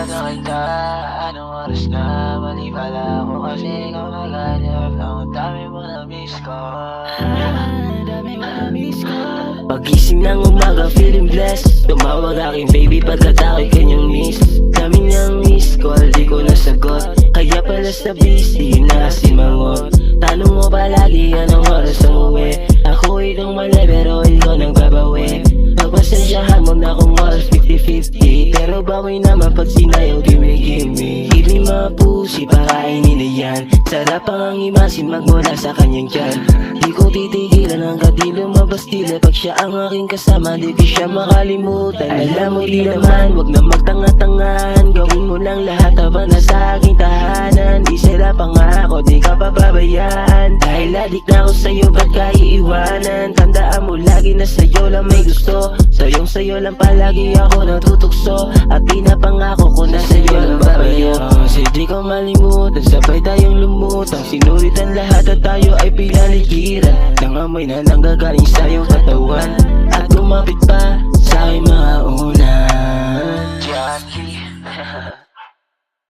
na kita, anong oras na? Mali pala ako kasi ikaw naghanap. Ang dami mo na miss ko, dami mo na miss ko. Pagising ng umaga feeling blessed, tumawag aking baby pagkat ako'y kanyang miss. Dami niyang miss call, di ko nasagot, kaya pala sa busy na simangot. Tanong mo palagi anong oras ang uwi, ako itong mali pero ikaw nang babawi. Pagpasensyahan mo na kung oras 50-50, pero bawi naman pag sinayaw gimme. Give me mga pussy, pakainin na yan. Sarap ang imasin magmula sa kanyang tiyan. Di ko titigilan hanggang di lumabas tila. Pag siya ang aking kasama, di ko siya makalimutan. Alam mo di naman, wag na magtanga-tangahan. Gawin mo lang lahat habang nasa aking tahanan. Di sila pangako, di ka pababayaan. Dahil adik na ako sa'yo, ba't ka iiwanan? Tandaan mo lagi na sa'yo lang may gusto. Sa'yo lang palagi ako natutukso. At pinapangako ko na sa'yo lang babayo. Kasi di ko malimutan, sabay tayong lumutang. Sinuritan lahat at tayo ay pinaligiran. Nangamoy na nanggagaling sa iyong katawan. At lumapit pa